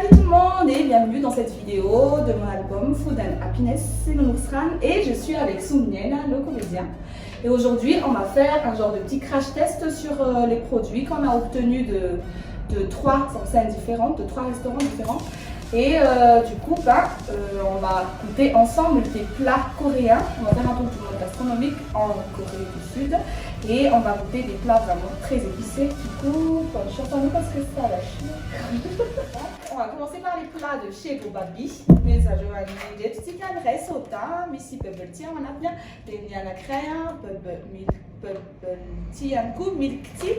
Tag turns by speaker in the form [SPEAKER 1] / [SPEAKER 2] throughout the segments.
[SPEAKER 1] Salut tout le monde et bienvenue dans cette vidéo de mon album Food and Happiness, c'est Nounousran et je suis avec Soumiel, le comédien. Et aujourd'hui on va faire un genre de petit crash test sur les produits qu'on a obtenus de trois enseignes différentes, de trois restaurants différents. Et du coup, on va goûter ensemble des plats coréens. On va faire un tour du monde gastronomique en Corée du Sud. Et on va goûter des plats vraiment très épicés. Du coup, chantons-nous parce que ça va chier. On va commencer par les plats de chez Gobabi. Mais ça, je vais dire, tu sais qu'il y a le reste au temps. Mais si peuple tient, on a bien. Il y a la créa, peuple tient un coup, milk tea.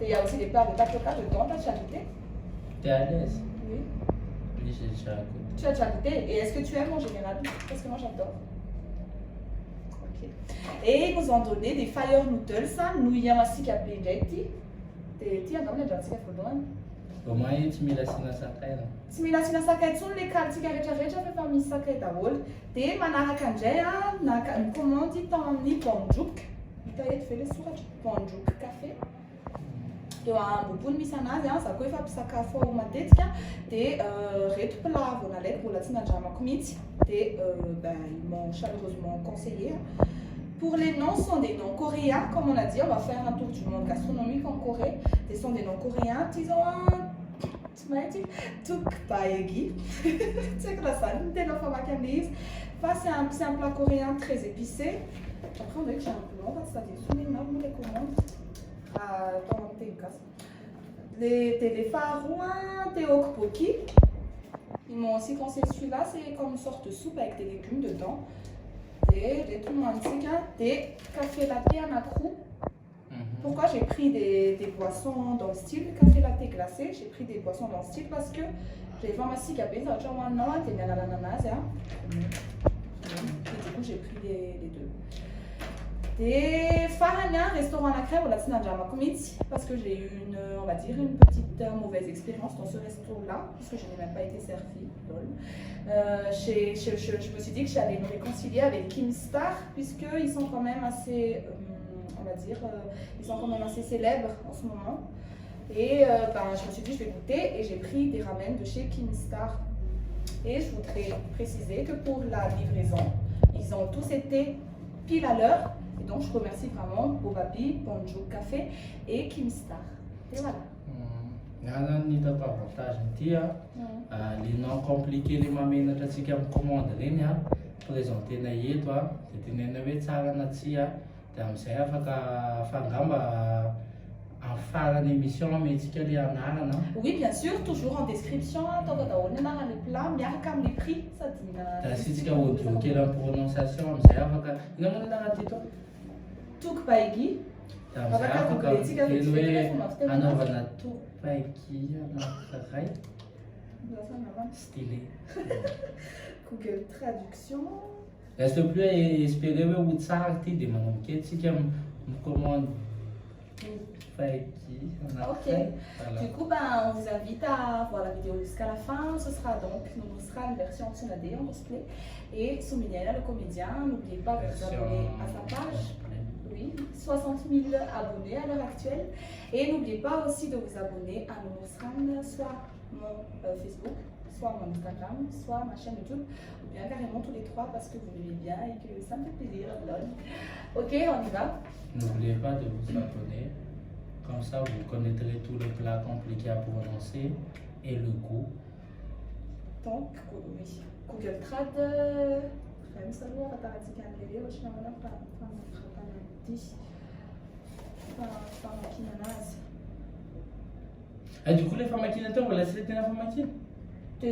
[SPEAKER 1] Et il y a aussi des plats de tapioca dedans. T'as déjà goûté?
[SPEAKER 2] T'es à l'aise?
[SPEAKER 1] Oui.
[SPEAKER 2] Oui, j'ai déjà goûté.
[SPEAKER 1] Tu as déjà goûté? Et est-ce que tu aimes en général? Parce que moi j'adore. Ok. Et ils nous ont donné des fire noodles, nouilles massi capelletti. Ti agam le jatsi kafudon.
[SPEAKER 2] Omai timila sinasakay na.
[SPEAKER 1] Simila sinasakay tsun le kalti rehetrarehetra fa efa misy sakay daholo. Dia manaraka andray ny commande tao amin'ny Bonjouk. Hita eto ve le soratra? Bonjouk café. Eo ambonimbony misy anazy za koa efa mpisakafo ao matetika dia reto plat vao nalaiko mbola tsy nandramako mihitsy dia ils m'ont chaleureusement conseillé. Pour les noms, ce sont des noms coréens, comme on a dit, on va faire un tour du monde gastronomique en Corée. Ce sont des noms coréens, ils ont un tukbaegi. C'est quoi ça? C'est un plat coréen très épicé. Après on dirait que j'ai un peu long, ça des énormes les commandes. Les farouins tteokbokki. Ils m'ont aussi conseillé celui-là, c'est comme une sorte de soupe avec des légumes dedans. Des café latte à macrou. Pourquoi j'ai pris des boissons dans le style café latte glacé? J'ai pris des boissons dans le style parce que j'ai fait ma cicatrice, et du coup j'ai pris les deux. Des farania, restaurant à la crème, parce que j'ai eu on va dire, une petite mauvaise expérience dans ce resto-là, puisque je n'ai même pas été servie. Je me suis dit que j'allais me réconcilier avec Kim Star, puisqu'ils sont quand même assez, on va dire, ils sont quand même assez célèbres en ce moment. Et je me suis dit, je vais goûter, et j'ai pris des ramen de chez Kim Star. Et je voudrais préciser que pour la livraison, ils ont tous été pile à l'heure. Et donc, je remercie vraiment Bobabi, Bonjour Café et Kim Star. Et voilà.
[SPEAKER 2] Ny hitako avantage ity les noms compliqués le mamenatra antsika amin'ny commande reny présenténa eto dia tenena hoe tsara na tsy dia amin'izay afangamba en farany émission mentsika le anarana.
[SPEAKER 1] Oui, bien sûr, toujours en description. Ataoko daholo ny anarany plat miaraka amin'ny prix sady
[SPEAKER 2] da asitsika audio kely amin'ny prononciation amin'izay afaka ina moa ny anarany teto
[SPEAKER 1] tukbaegi.
[SPEAKER 2] da amin'izay afaka kely hoe anaovana tukbaegi anankiray stylé.
[SPEAKER 1] Google Traduction.
[SPEAKER 2] Reste plus à espérer hoe ho tsara ty dia manomboka antsika commande tukbaegi.
[SPEAKER 1] Ok. Voilà. Du coup, on vous invite à voir la vidéo jusqu'à la fin. Ce sera donc une version Tsunade en cosplay et Soumiel, le comédien. N'oubliez pas de vous abonner à sa page. Oui, 60 000 abonnés à l'heure actuelle. Et n'oubliez pas aussi de vous abonner à Nounousran, soit mon Facebook, soit mon Instagram, soit ma chaîne YouTube, ou bien carrément tous les trois parce que vous m'aimez bien et que ça me fait plaisir. Ok, on y va.
[SPEAKER 2] N'oubliez pas de vous abonner. Comme ça, vous connaîtrez tous les plats compliqués à prononcer et le goût.
[SPEAKER 1] Donc, oui, Google Trad.
[SPEAKER 2] Du coup, les pharmacies, on va laisser la pharmacie.
[SPEAKER 1] On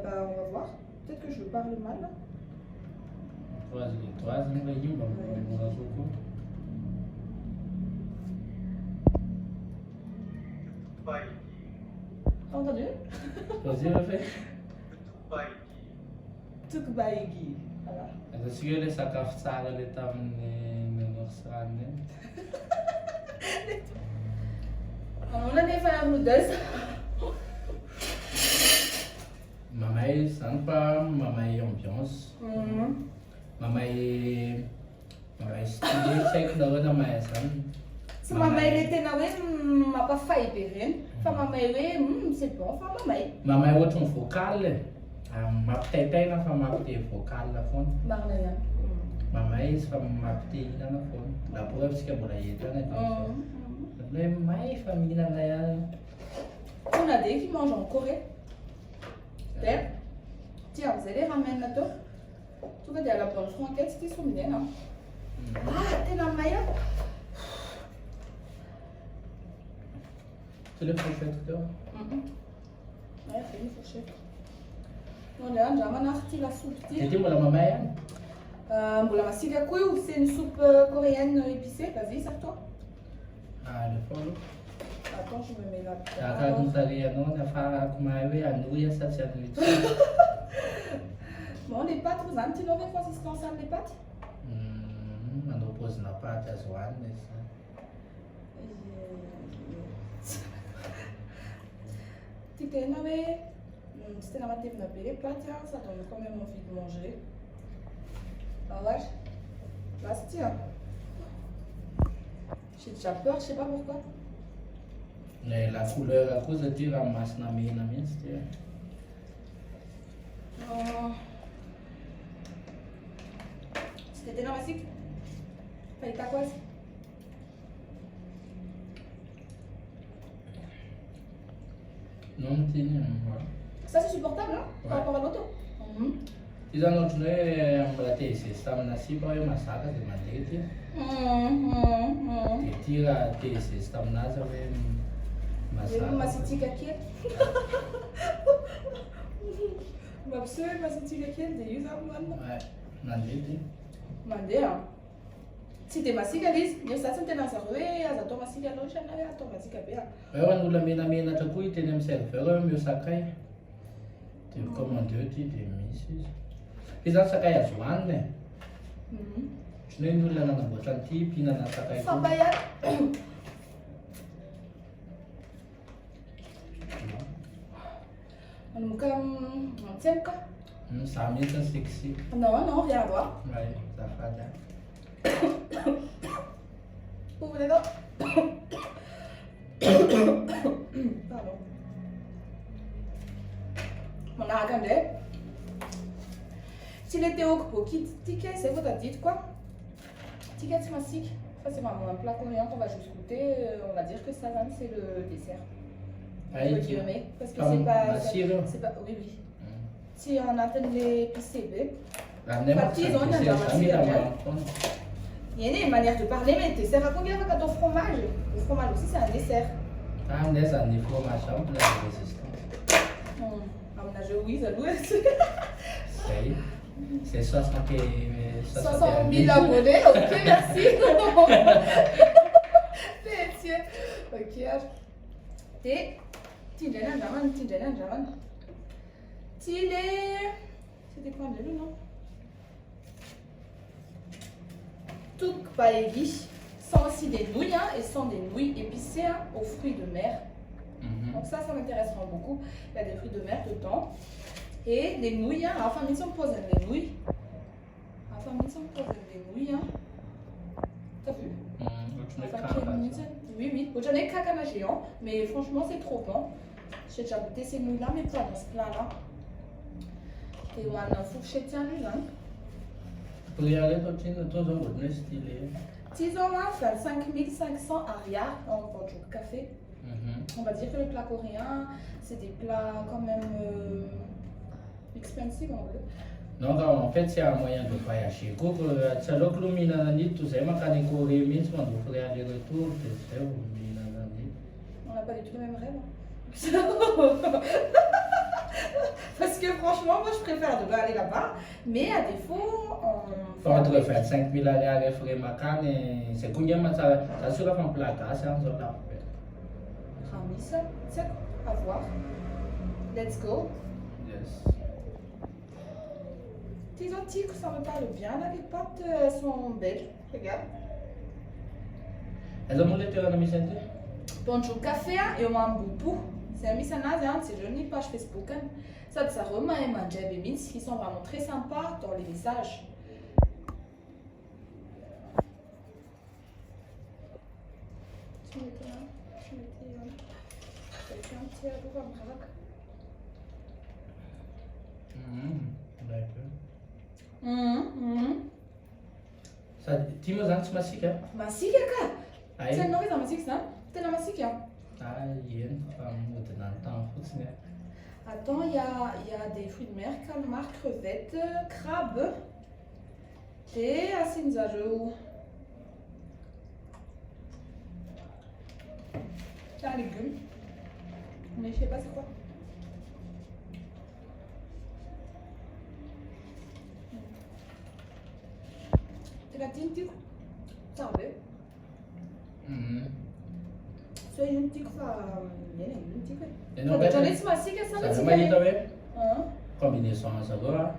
[SPEAKER 1] va voir. Peut-être que je parle mal.
[SPEAKER 2] Troisième réunion, on va beaucoup.
[SPEAKER 1] T'as entendu?
[SPEAKER 2] Vas-y, refais.
[SPEAKER 1] Tukbaegi. Voilà.
[SPEAKER 2] Est-ce que les sakaf tsara le tamin'ny Nounousran?
[SPEAKER 1] On a des fire noodles.
[SPEAKER 2] Mamay sanpa, mamay ambiance. Mamay stylé, check daw na mamay san.
[SPEAKER 1] Sy mamay le tena hoe mampafay be reny Fa mamay hoe c'est bon fa mamay.
[SPEAKER 2] Mamay ohatrany vocal e. Mampitaitaina fa mampite vocal foana.
[SPEAKER 1] Marina ihany.
[SPEAKER 2] Mamay izy fa mampite hihinana foana. La preuve tsika mbola eto ihany hoe may fa mihinana ihany.
[SPEAKER 1] On a des qui mangent en Corée. Tiens, vous allez ramener là-dedans. Tu vas dire la bonne franquette, c'était son bien, non? Ah, t'es dans le maillot?
[SPEAKER 2] Tu le fourchette dehors?
[SPEAKER 1] Ouais, c'est une fourchette. On a déjà manarti la soupe.
[SPEAKER 2] C'était moi la mamay?
[SPEAKER 1] La masigakuyu, c'est une soupe coréenne épicée. Vas-y, serre-toi.
[SPEAKER 2] Ah, le fond.
[SPEAKER 1] Attends, je me mets là. Bon, les pâtes, vous avez un petit mauvais consistance, les pâtes?
[SPEAKER 2] On oppose la pâte à Zouane.
[SPEAKER 1] C'était mauvais. C'était la matinée de les pâtes, ça donne quand même envie de manger. Ah ouais? Bastien. J'ai déjà peur, je sais pas pourquoi.
[SPEAKER 2] La couleur à cause de dire la masse na mina minst.
[SPEAKER 1] C'était dans ma cycle. Fallait ta quoi?
[SPEAKER 2] Non, tu n'es
[SPEAKER 1] Ça c'est supportable hein? Par rapport à l'auto.
[SPEAKER 2] Ils en ont joué à la télé, c'est ça, on a si bon, ma saga de mandate. Et tira a télé, c'est ça, on a joué ma saga.
[SPEAKER 1] Ma city kakir. Ma pseu, ma city kakir, des users, man.
[SPEAKER 2] Ouais, mandate.
[SPEAKER 1] Mandate. Si t'es ma cigalise, mais ça c'est dans sa rue, à ton masigalo, j'en ai à ton masigabia.
[SPEAKER 2] On nous l'a mis à mina, tu as pu y serveur, mieux sacré. Tu commandes, tu t'es mis. Pizza sakay à Zouane. Je n'ai nous la dans votre anti, puis dans la sakay.
[SPEAKER 1] Sambayat. On nous comme on tient quoi?
[SPEAKER 2] Ça m'est sexy.
[SPEAKER 1] Non, non, viens voir.
[SPEAKER 2] Ouais, ça fait là.
[SPEAKER 1] Ouvrez les dents. Pardon. On a regardé. Si les théo pour qui ticket, c'est votre dit quoi? Ticket massique. Ça c'est vraiment un plat coréen qu'on va juste goûter. On va dire que ça c'est le dessert. Parce que c'est pas. C'est pas. Oui, oui. Si on attend les PCB. Il y a une manière de parler, mais le dessert à combien avec ton fromage? Le fromage aussi c'est un dessert.
[SPEAKER 2] Ah, on est un fromage en plein résistance.
[SPEAKER 1] Oui, ça doit être.
[SPEAKER 2] C'est 60
[SPEAKER 1] 000 abonnés, ok, merci. Ok. Et Tinjanan Jaman. C'était quoi de lui, non? Tuk paegi sont aussi des nouilles, et sont des nouilles épicées aux fruits de mer. Donc ça m'intéressera beaucoup. Il y a des fruits de mer dedans. Et les nouilles, enfin, ils sont posés les nouilles. T'as vu? Oui, oui. J'en ai caca géant, mais franchement, c'est trop bon. J'ai déjà goûté ces nouilles-là, mais pas dans ce plat-là. Et on a un fourchette à lui,
[SPEAKER 2] Pour y aller, tu as un stylé.
[SPEAKER 1] Disons là, 25 500 arias en votre café. On va dire que les plats coréens, c'est des plats quand même expensive en vrai.
[SPEAKER 2] Donc en fait, c'est un moyen de voyager. Quand tu as l'oclumine, tu sais, ma canne Corée, mais tu vas aller retour, tu sais,
[SPEAKER 1] on n'a pas du tout le même rêve. Parce que franchement, moi je préfère de aller là-bas, mais à défaut, on.
[SPEAKER 2] Quand tu fais 5 000 aller frais ma canne, c'est combien ça sera un plat, c'est un seul là.
[SPEAKER 1] Ramis, c'est à voir. Let's go.
[SPEAKER 2] Yes.
[SPEAKER 1] Tes antiques, ça me parle bien, là, les pâtes, elles sont belles. Regarde.
[SPEAKER 2] Elles ont moulé à la mise en
[SPEAKER 1] Bonjour café et on a un boubou. C'est un missanaz, c'est joli page Facebook. Ça remet et manjab et mins qui sont vraiment très sympas dans les visages. Tu mettais là. Tiarovana miravaka.
[SPEAKER 2] Sady ty moa zany tsy masika?
[SPEAKER 1] Masika ka?
[SPEAKER 2] Ay.
[SPEAKER 1] Tsy hainao hoe za masika zany? Tena masika.
[SPEAKER 2] Eny fa modina ny tany fotsiny.
[SPEAKER 1] Attends, il y a des fruits de mer, calmar, crevettes, crabe. Et asinzareo. C'est un légume. Mais je sais pas c'est quoi. C'est la tintique. Ça va. C'est une tintique. Une tintique. J'en ai ce massif que ça va.
[SPEAKER 2] Ça va y aller. Combinaison ça va.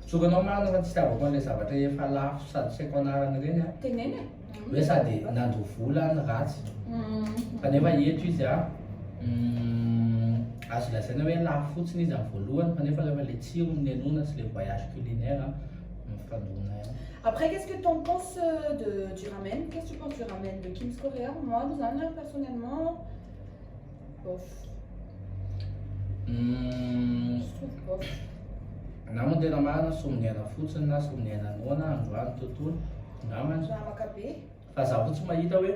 [SPEAKER 2] Tsokanao marina fa tsy tavako le zavatra efa lafo sady tsy haiko anarany reny a.
[SPEAKER 1] Teneny.
[SPEAKER 2] Hoe sady nandro vola ny ratsy. Kanefa eto izy a azo lazaina hoe lafo fotsiny izy amin'ny voalohany kanefa rehefa le tsirony nenona sy le voyage culinaire mifandona.
[SPEAKER 1] Après, qu'est-ce que tu en penses du ramen? Qu'est-ce que tu penses du ramen de Kim's Korea? Moi, personnellement, bof. Je trouve bof.
[SPEAKER 2] Namany tena marina somonena fotsiny na somonena noana androany tontolo namany. Fa zaho tsy mahita hoe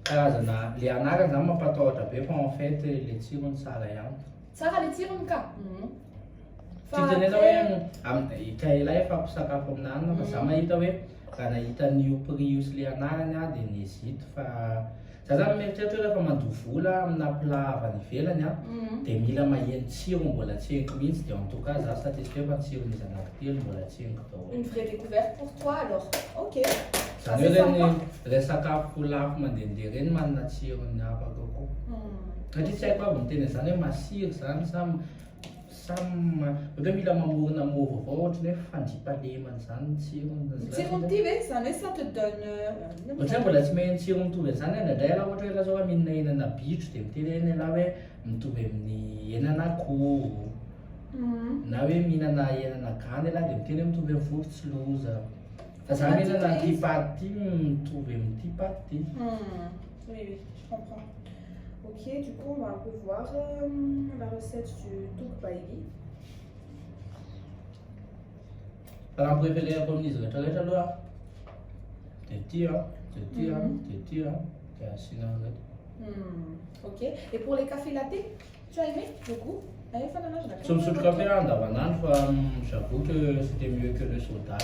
[SPEAKER 2] karazana le anarany zany mampatahotra be fa en fait le tsirony tsara ihany.
[SPEAKER 1] Tsara le tsirony ka?
[SPEAKER 2] Tsy tenena hoe kaela efa mpisakafo amin'anana fa zaho mahita hoe raha nahita nio prix io sy le anarany a dia n'hésite fa za zany mieritreritra hoe rehefa mandoha vola amina plat avy any ivelany a dia mila maheno tsiro mbola tsy henoko mihitsy dia en tout cas za statistique fa tsirony izy anankitelo mbola tsy henoko daholo.
[SPEAKER 1] Une vraie découverte pour toi alors. Ok.
[SPEAKER 2] Zany hoe reny sakafo lafo mandehandeha reny manana tsirony afaka koa. Satria tsy haiko avy miteny zany hoe masiro zany samy ohatra mila mamorona mofo avao ohatra hoe fandriampalemana zany ny tsirony.
[SPEAKER 1] Tsirony ty ve zany hoe ça te donne.
[SPEAKER 2] Ohatra mbola tsy maheno tsiro mitovy zany indraindray raha ohatra hoe raha zao hoe mihinana henana bitro dia miteneny laha hoe mitovy amin'ny henana akoho na hoe mihinana henana gany laha dia miteny hoe mitovy amin'ny vorotsiloza. Fa za mihinana an'ity paty ity mitovy amin'ity paty ity.
[SPEAKER 1] Oui, je comprends. Ok, du coup, on va un peu voir la recette du tukbaigi.
[SPEAKER 2] Raha préféréako amin'izy rehetrarehetra aloha dia ty dia asiana reto.
[SPEAKER 1] Ok, et pour les cafés latte, tu as aimé le goût?
[SPEAKER 2] Tsy misotro café andavanandro fa j'avoue que c'était mieux que le soda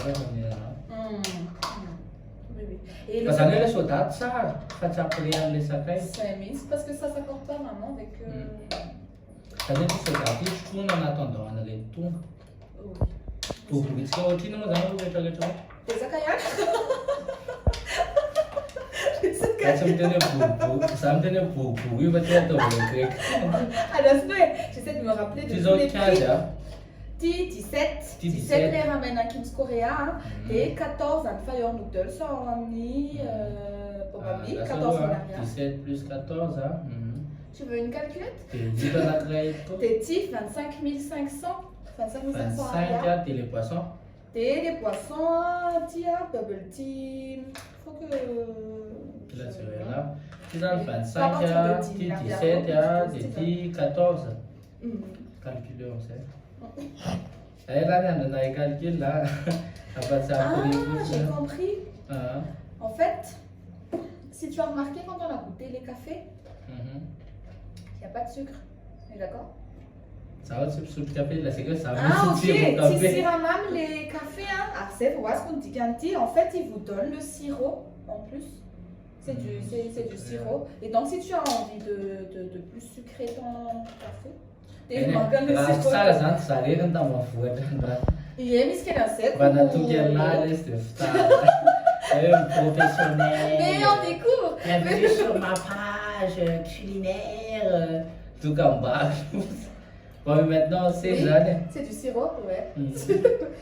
[SPEAKER 1] Et
[SPEAKER 2] fa zany hoe le soda tsara fa tsy après an'le sakay.
[SPEAKER 1] C'est mince parce que ça s'accorde pas vraiment avec.
[SPEAKER 2] Zany hoe ty soda ty sotroina anaty andavan'ilay tonga. Boboritsika ohatrino moa zany rehetrarehetra.
[SPEAKER 1] Betsaka ihany.
[SPEAKER 2] Tsy miteny hoe za miteny hoe boribory io fa ty ataovana grec.
[SPEAKER 1] Alors j'essaie de me rappeler de tous les prix. Ti 17 les ramen à Kim's Korea et 14 à Fire Noodles en ami probablement 14
[SPEAKER 2] 17 plus 14 hein.
[SPEAKER 1] Tu veux une calculette?
[SPEAKER 2] T'es
[SPEAKER 1] TIF 25 500
[SPEAKER 2] et les poissons?
[SPEAKER 1] Et les poissons, tia, bubble tea, faut que...
[SPEAKER 2] Là c'est là. Tu as 25, ti 17, ti 14. Calculer on sait. Là, calcul là.
[SPEAKER 1] J'ai compris. En fait, si tu as remarqué quand on a goûté les cafés, il n'y a pas de sucre. Tu es d'accord?
[SPEAKER 2] Ça va, c'est le café, là, c'est que ça va.
[SPEAKER 1] Ah, ok. Si Siramam, les cafés, hein, c'est pour ce qu'on dit qu'anti, en fait, ils vous donnent le sirop en plus. C'est du sirop. Et donc, si tu as envie de plus sucrer ton café,
[SPEAKER 2] tsara zany zarena tamavoatra
[SPEAKER 1] ie misy kenaseco
[SPEAKER 2] mba natoky amin'azy izy dia fitara professionnel.
[SPEAKER 1] Mais on découvre.
[SPEAKER 2] Bienvenue sur ma page culinaire dokam-barotra. Bon, mais maintenant c'est zany.
[SPEAKER 1] C'est du sirop, ouais.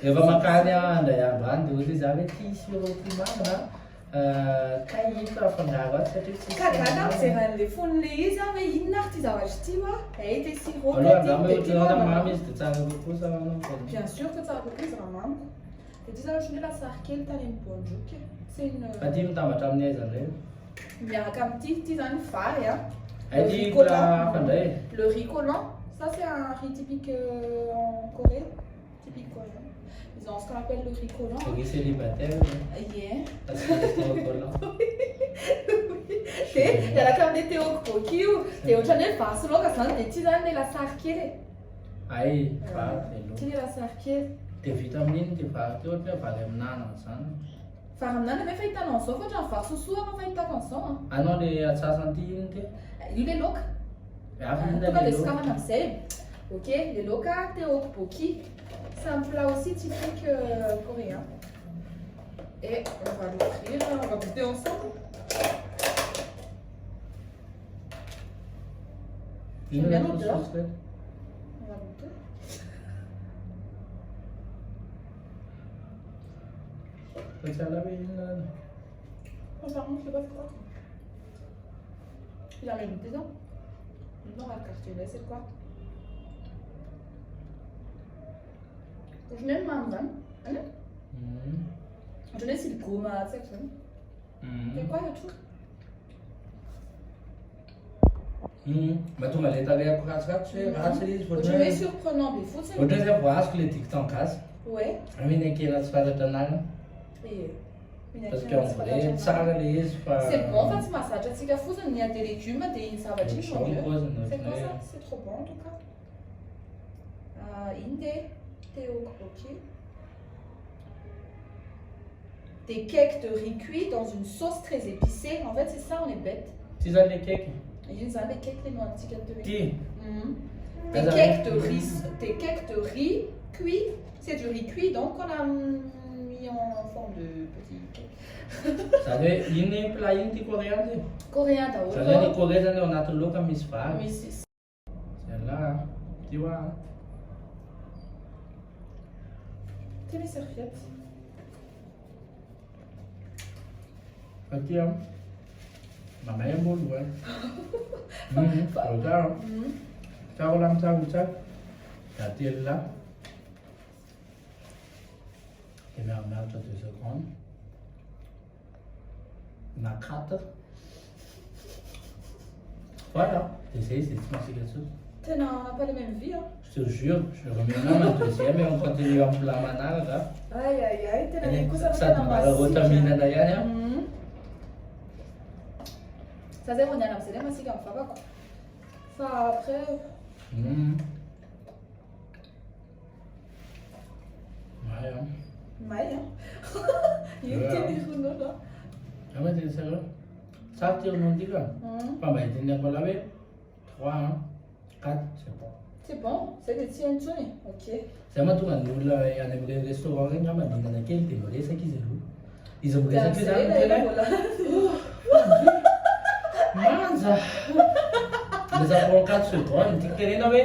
[SPEAKER 2] Rehefa makany andray andro any dia ohatra za hoe ty sirop ty marina kahita afangaro azy satria tsy
[SPEAKER 1] kagana mijeran'le fon'le izy a hoe inona ary ty zavatra ty oa ty sirop
[SPEAKER 2] aloha angamba hoe ohatranao mamy izy dia tsara kokoa sa
[SPEAKER 1] bien sûr que tsara kokoa izy raha mamiko Dia ty zany ohatry hoe lasary kely tany amin'ny Boandroky. C'est une
[SPEAKER 2] Fa ty mitambatra amin'ny aiza indray?
[SPEAKER 1] miaraka amin'ity, ty zany vary hein.
[SPEAKER 2] Ty plat fandray.
[SPEAKER 1] Le riz collant, ça c'est un riz typique en Corée, typique coréen. Ils ont ce qu'on appelle le riz collant.
[SPEAKER 2] Le riz célibataire.
[SPEAKER 1] Yeah.
[SPEAKER 2] Parce que c'est au collant.
[SPEAKER 1] Il y a la carte de Théo Koki ou Théo Chanel passe l'eau parce que ty zany le lasary kely.
[SPEAKER 2] Ay, vary telo.
[SPEAKER 1] Ty le lasary kely.
[SPEAKER 2] Dia vita amin'iny ty vary ty ohatra hoe vary amin'anana zany.
[SPEAKER 1] Vary amin'anana nefa hitanao an'izao fa ohatran'ny vary sosoa fa fahitako an'izao.
[SPEAKER 2] Anao le atsasany ty iny ty?
[SPEAKER 1] Io le laoka. Tonga de scarana amin'izay. Ok, les loka, tteokbokki. C'est un plat aussi typique coréen. Et on va l'ouvrir, on va goûter ensemble. J'aime bien l'odeur. On va goûter.
[SPEAKER 2] Ça l'a mis une.
[SPEAKER 1] Par contre, je sais pas c'est quoi. Il a mis une dedans. Non, la carte, c'est quoi? Je n'aime pas même. Je n'ai pas le ma section. C'est quoi le truc?
[SPEAKER 2] Ma tonga le tavy ako ratsiratsy hoe ratsy izy
[SPEAKER 1] Ohatran'ny hoe surprenant be fotsiny.
[SPEAKER 2] ohatra hoe zay voazoko le dicton gasy
[SPEAKER 1] Ouais.
[SPEAKER 2] mihinan-kena tsy fantatra an'agny parce que en vrai tsara le izy fa
[SPEAKER 1] C'est bon, en fait, c'est massage. C'est qu'à foutre, il y a des légumes, des savages,
[SPEAKER 2] C'est bon,
[SPEAKER 1] c'est quoi ça? C'est trop bon en tout cas. Inde, tteokbokki. Des cakes de riz cuit dans une sauce très épicée. En fait, c'est ça, on est bête.
[SPEAKER 2] ty zany le cake
[SPEAKER 1] Il y a des cakes, les noix de de riz.
[SPEAKER 2] ty
[SPEAKER 1] Des cakes de riz cuit. C'est du riz cuit, donc on a mis en forme de petit cake.
[SPEAKER 2] zany hoe iny plat iny ty coréen ty
[SPEAKER 1] Coréen
[SPEAKER 2] zany hoe ny
[SPEAKER 1] d'abord.
[SPEAKER 2] Corée zany ao anaty laoka misy vary
[SPEAKER 1] Mais c'est
[SPEAKER 2] celle-là ty hoa
[SPEAKER 1] les serviettes.
[SPEAKER 2] fa ty a mamay ambolo e tsara tsara lamy tsara tsara da telo là dia miarimiaritra 2 secondes na 4 voilà dia zay izy dia tsy masika tsotra.
[SPEAKER 1] Tena, on n'a pas les mêmes vies. Hein.
[SPEAKER 2] Je te jure, je remets même un deuxième et on continue en plat manara.
[SPEAKER 1] Aïe aïe aïe, t'es là, écoute, ça
[SPEAKER 2] Ça te m'a retamina d'ailleurs.
[SPEAKER 1] Ça c'est on a c'est même si comme ça va quoi. Ça après.
[SPEAKER 2] Ouais.
[SPEAKER 1] Maï hein. Il y a des rouleaux là.
[SPEAKER 2] Ah mais c'est sérieux. Ça tire non dit quoi. Pas mal, il y a quoi là 3 4 c'est bon.
[SPEAKER 1] C'est bon, c'est des tiens tuni. OK.
[SPEAKER 2] Sai mahatonga ny olona any amin'ny restaurant regny a maninana kely dia miresaka izy aloha. Izy miresaka io zany tena manja. Les apprends 4 secondes. Ty tenena hoe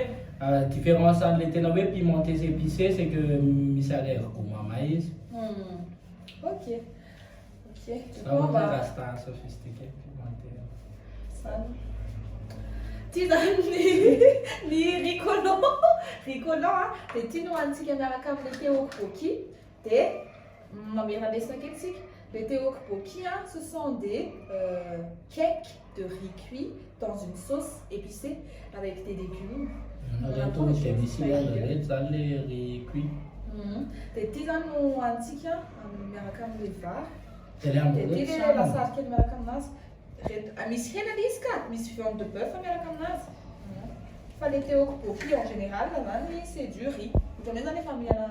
[SPEAKER 2] différence an'le tena hoe pimenté sy épicé c'est que misy arrière-goût mamay izy.
[SPEAKER 1] OK. OK.
[SPEAKER 2] Ça on va rester sophistiqué pimenté.
[SPEAKER 1] Ça. Tisane ny ricolant. Ricolant, dia ity no antsika miaraka amin'ny tteokbokki. Dia mamera lesona kely tsika. Les tteokbokki, ce sont des cakes de riz cuit dans une sauce épicée avec des légumes.
[SPEAKER 2] Retour dia misy reto zany le riz cuit.
[SPEAKER 1] Dia ity zany no antsika miaraka amin'ny vary.
[SPEAKER 2] Dia le
[SPEAKER 1] Dia
[SPEAKER 2] amboreto
[SPEAKER 1] ity le
[SPEAKER 2] tsara.
[SPEAKER 1] lasary kely miaraka aminazy. Misy hena izy ka, misy viande de bœuf miaraka aminazy. Fa le tteokbokki en général zany c'est du riz. Ohatran'ny hoe zany efa mihana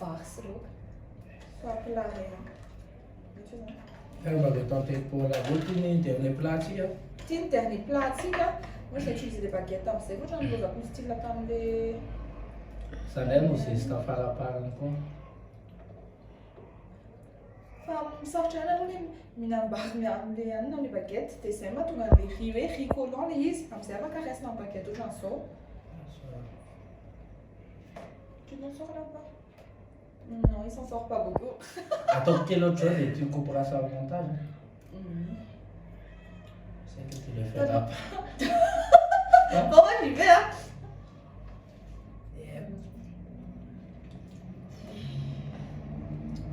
[SPEAKER 1] vary sy laoka. Fa plat regny.
[SPEAKER 2] On va tenter pour la routine de les plats.
[SPEAKER 1] Tin dernier plat atsika. Moi j'ai utilisé des baguettes amin'izay koa ohatran'ny lozako misy style tamin'le
[SPEAKER 2] Ça l'aime aussi, c'est un faraparany koa.
[SPEAKER 1] fa misarotra ihany aloha le mihinam-bary amin'le anina amin'ny baguette dia izay mahatonga an'le riz hoe riz collant le izy amin'izay afaka raisina amin'ny baguette ohatran'izao. Tu t'en sors là-bas? Non, il s'en sort pas beaucoup.
[SPEAKER 2] Attends, quelle autre chose et tu couperas ça au montage? C'est que tu le fais là.
[SPEAKER 1] Bon, moi j'y vais hein.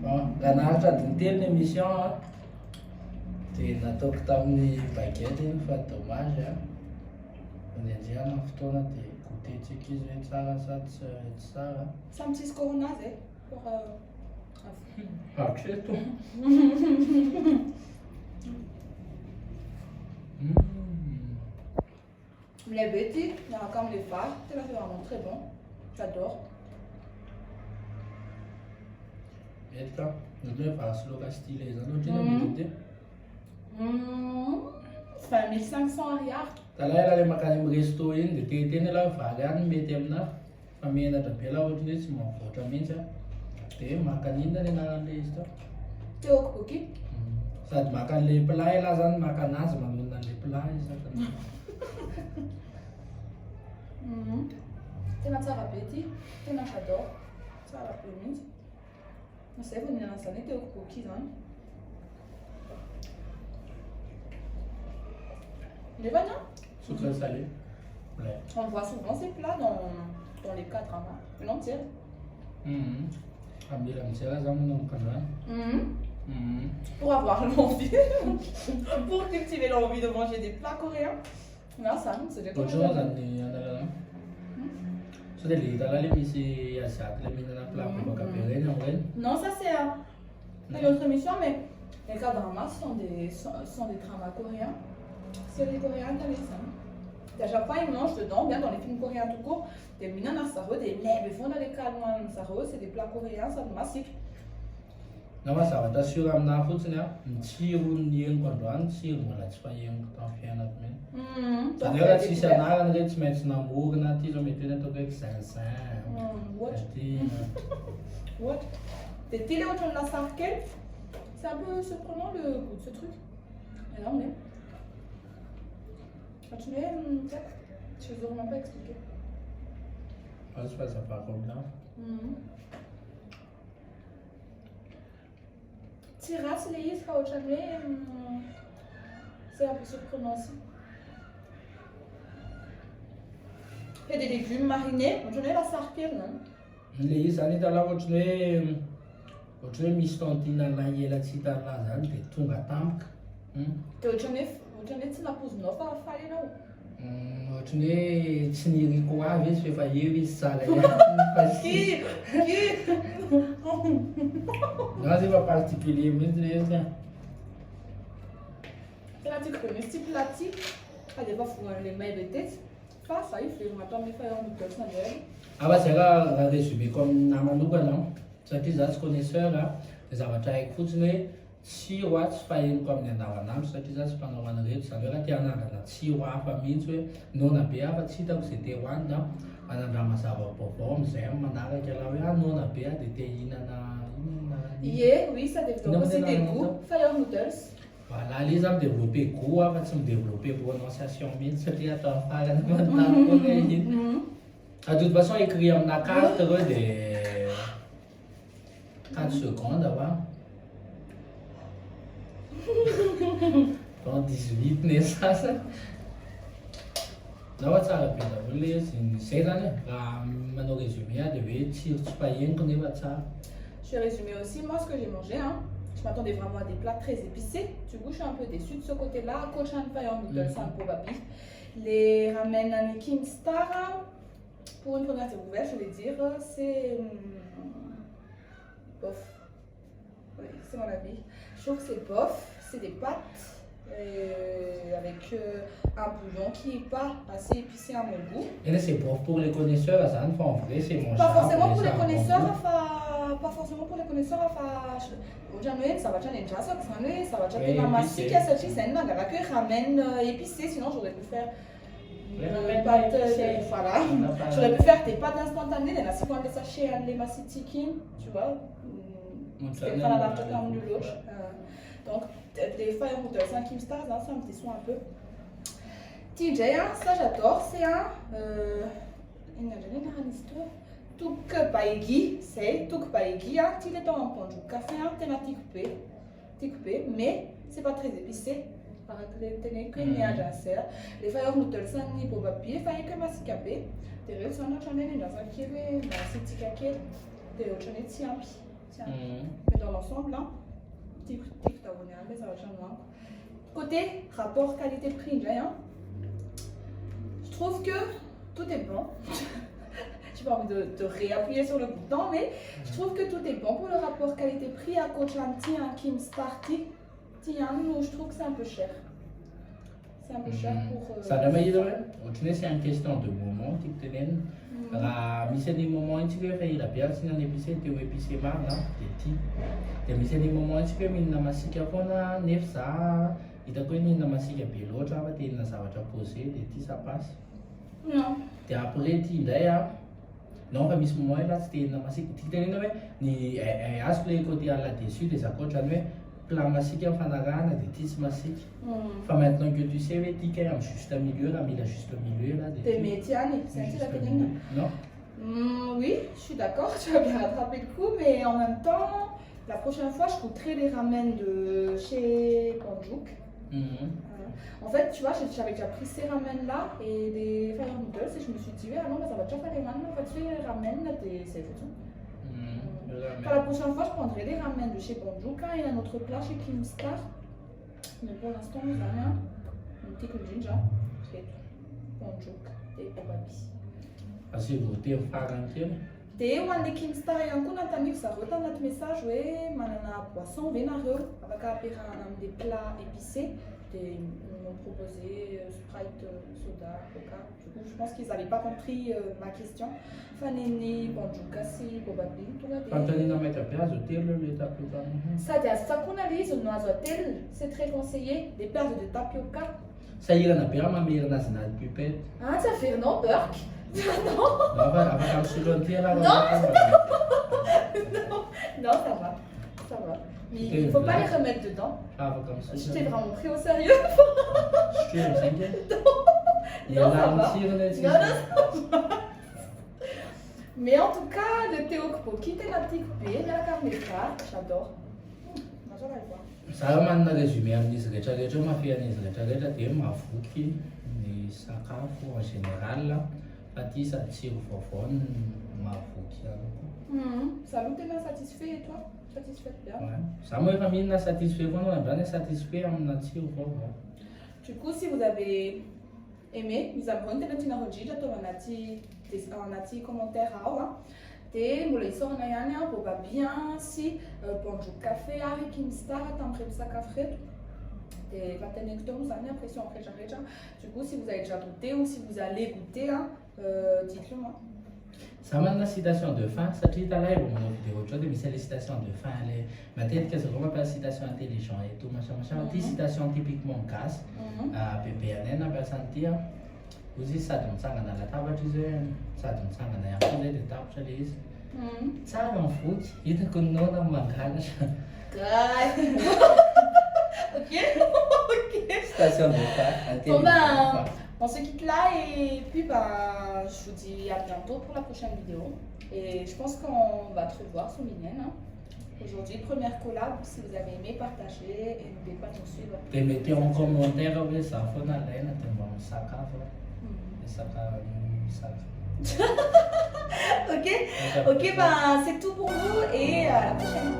[SPEAKER 2] Bon, ganahatra adiny telo ny émission dia nataoko tamin'ny baguette iny fa dommage ny anjehana fotoana dia goûter-tsika izy hoe tsara sady tsy tsara.
[SPEAKER 1] Samy tsisy coronazy pour
[SPEAKER 2] Hatreto.
[SPEAKER 1] Les Betty, il y a comme les phares, c'est vraiment très bon. J'adore.
[SPEAKER 2] Etka, nous devons faire ce local stylé, ça nous dit
[SPEAKER 1] Enfin, 1500 ariary.
[SPEAKER 2] Talahy raha le makany amin'ny resto iny dia teteny aloha vary any mety amina fa menatra be laha ohatra hoe tsy mahavoatra mihitsy dia maka an'inona ny anarany izy tao.
[SPEAKER 1] Tteokbokki.
[SPEAKER 2] Sady maka an'ilay plat laha zany maka anazy mamonona an'ilay plat izy sady.
[SPEAKER 1] Tena tsara be ity, tena j'adore. Tsara be mihitsy. Zay vao nihinana an'izany tteokbokki zany. Il est bon, non?
[SPEAKER 2] Sucré salé. Ouais.
[SPEAKER 1] On voit souvent ces plats dans les K-dramas, une entière.
[SPEAKER 2] Ambil amsela zany no kandrany.
[SPEAKER 1] Pour avoir l'envie, pour cultiver l'envie de manger des plats coréens. Non, ça, c'est des
[SPEAKER 2] Autre chose zany analana. So dia le hita le misy asiaty le mihinana plat bobaka be reny am'reny.
[SPEAKER 1] Non, ça c'est une autre émission, mais les K-dramas sont des dramas coréens. Séries coréennes, t'as les ça. À chaque fois, ils mangent dedans, bien dans les films coréens tout court, des minan asaro, des lèvres, ils font dans les calmants asaro, c'est des plats coréens, ça massif.
[SPEAKER 2] Na mazavatra sura aminahy fotsiny a, ny tsirony henoko androany, tsiro mbola tsy fahenoko tamin'ny fiainako mihitsy. Zany hoe raha tsisy anarany reny tsy maintsy namorona aty zao mety hoe ataoko hoe zinzin.
[SPEAKER 1] What? Des télé autour de la sarkelle, c'est un peu surprenant le goût de ce truc. Et là on est. Continuez, je ne vous ai vraiment pas expliqué.
[SPEAKER 2] Ah, c'est pas ça par contre là.
[SPEAKER 1] Tiras, les is, c'est un peu surprenant aussi. Il y a des légumes marinés, on connaît la sarkelle, non?
[SPEAKER 2] Le izy zany hitalahy ohatra hoe misy tantinana ela tsy hitanà zany dia tonga tampoka.
[SPEAKER 1] Dia ohatran'ny tsy napozinao fa faly ianao.
[SPEAKER 2] Ohatra ny hoe tsy niriko avy izy fa efa eo izy tsara ihany. Non, c'est pas particulier, mais c'est bien.
[SPEAKER 1] C'est la petite connaisse, petit plati. Ça dépend les mains de tête. Pas ça, il faut m'attendre de faire un peu de ça.
[SPEAKER 2] Ah bah c'est là résumé comme namanokana satria za tsy connaisseur dia zavatra haiko fotsiny hoe tsiro a tsy fahenoko amin'ny andavanandro satria za tsy mpanao an'ireto zany hoe raha te hanangana tsiro hafa mihitsy hoe nona be hafa tsy hitako izay te hohanina hanandrama zava-baovao amin'izay amin'ny manaraka laha hoe nona be dia te hihinana
[SPEAKER 1] Yeah, oui, ça développe aussi des goûts. Fire noodles.
[SPEAKER 2] Voilà, les hommes développé goût, avant de développer prononciation mille, c'est qu'il y a tant à faire de toute façon, écrit en la carte des 4 secondes avant. Dans 18 naissances. Non, ça va bien. C'est là, maintenant résumé, devait tirer pas rien qu'on est ça.
[SPEAKER 1] Je vais résumer aussi moi ce que j'ai mangé. Hein. Je m'attendais vraiment à des plats très épicés. Du coup, je suis un peu déçue de ce côté-là. Cochan Fire Noodles, c'est un peu babi. Les ramen Anakin Star, pour une première découverte, je vais dire, c'est bof. Oui, c'est mon avis. Je trouve que c'est bof. C'est des pâtes avec un bouillon qui n'est pas assez épicé à mon goût.
[SPEAKER 2] Et là, c'est bof pour les connaisseurs, ça en vrai, c'est mon
[SPEAKER 1] pas forcément pour les connaisseurs, pas forcément pour les connaisseurs, jamais ça va challenger ça va challenger ma massue qui a sorti c'est une que ramen épicé, sinon j'aurais pu faire voilà, j'aurais pu faire des pâtes instantanées, les nasi de sachet, les massi chicken, tu vois, c'est pas la comme de l'autre. Donc les Fire Noodles 5 stars, c'est un petit soin un peu. TJ, ça j'adore, c'est un Tukpaegi, c'est Tukpaegi, il est en pont du café, tikpe, mais c'est pas très épicé. Par exemple, les Fire Noodles, ça n'est pas papier, faille que mascapé. Des raisons, on a changé dans un kiwi, dans un petit caquet, des autres tiampi. Tiens. Mais dans l'ensemble, là, ça va changer. Côté rapport qualité-prix, hein, je trouve que tout est bon. J'ai pas envie de réappuyer sur le bouton, mais je trouve que tout est bon pour le rapport qualité-prix. À côté un petit Kim Sparty, je trouve que c'est un peu cher. C'est un peu cher pour.
[SPEAKER 2] Ça va c'est une question de moment qui te donne. Misy des moments où tu veux faire la bière, c'est un épicé, tu veux épicer mal, là, des petits. Misy des moments où tu veux mine masika foana, neuf ça, hitako hoe mine masika be loatra fa tena zavatra posé, dia ty ça passe.
[SPEAKER 1] Non.
[SPEAKER 2] Dia après ty indray a, non fa misy moment là tsy tena masika, ty tenena hoe ny azoko le côté ala déçu des akoatrany hoe plat masika mifanarahana dia ty tsy masika. Fa maintenant que tu sais hoe ty kay amin'ny juste milieu, raha mila juste milieu là.
[SPEAKER 1] T'es métiane, c'est un la pédine.
[SPEAKER 2] Non.
[SPEAKER 1] Oui, je suis d'accord, tu as bien rattrapé le coup, mais en même temps, la prochaine fois, je goûterai les ramen de chez Bonjouk. En fait, tu vois, j'avais déjà pris ces ramen-là et des fire noodles et je me suis dit, ah non, ça va déjà faire les ramen, en fait, ces ramen, là, c'est tout. Enfin, la prochaine fois, je prendrai les ramen de chez Bonjouk. Il y a un autre plat chez Kimstar. Mais pour l'instant, nous avons un petit coup de ginger. C'est tout. Bonjouk et Obabi.
[SPEAKER 2] Asi voatery farany kely.
[SPEAKER 1] Dia ho an'ilay Kimstar ihany koa nanontaniako zareo tanaty message hoe manana boisson ve nareo afaka ampiarahana amin'ny plats épicés. Ils m'ont proposé Sprite, soda, Coca. Du coup, je pense qu'ils n'avaient pas compris ma question. Fanini, Bonjour, si, Bobabi, tout va ça, c'est ça qu'on a dit, on a c'est très conseillé. Des perles de tapioca.
[SPEAKER 2] Ça y est, on a bien ma mère dans une pipette.
[SPEAKER 1] Ah, ça fait non, Burke. Non. Non, ça va. Ça va. Mais il ne faut pas les remettre dedans. Je t'ai vraiment pris au sérieux.
[SPEAKER 2] Je suis au cinquième.
[SPEAKER 1] Non, ça va. Non, mais en tout cas, le Théokpo, quitter la petite paix, la caméra, j'adore. J'adore le voir.
[SPEAKER 2] Ça va maintenant résumer amin'izy rehetrarehetra mafian'izy rehetrarehetra dia mahavoky ny sakafo en général fa ty sady tsiro vaovao no mahavoky ihany.
[SPEAKER 1] Salut, t'es bien satisfait et toi? Satisfait bien?
[SPEAKER 2] Ouais. Ça moa efa mihinana satisfait foana zany satisfait amina tsiro vaovao.
[SPEAKER 1] Du coup, si vous avez aimé, nous avons été dans un petit commentaire à et vous les sortez pour bien si Bonjour café avec Kimstar t'emprunter ça café et va tenir que nous avons l'impression après j'arrête. Du coup, si vous avez déjà goûté ou si vous allez goûter, dites-le moi.
[SPEAKER 2] Ça m'a une citation de fin, ça dit à l'air, on a vidéo autre chose, mais c'est les citations de fin, ma tête que c'est vraiment pas citation intelligente et tout machin machin, des citations typiquement casse, à PPN, à personne dire. Uzi sady mitsangana latabatra izy hoe sady mitsangana ihany koa zay dia tapitra ilay izy. Tsara mivoky, hitako ny nona mangalatra.
[SPEAKER 1] Ok.
[SPEAKER 2] Citation de fin.
[SPEAKER 1] Bon ben, on se quitte là et puis ben, je vous dis à bientôt pour la prochaine vidéo. Et je pense qu'on va te revoir sur Minienne. Aujourd'hui, première collab, si vous avez aimé, partagez et n'oubliez pas de nous suivre.
[SPEAKER 2] Et mettez en commentaire oui, ça fait la laine,
[SPEAKER 1] Ok, ben c'est tout pour nous et à la prochaine.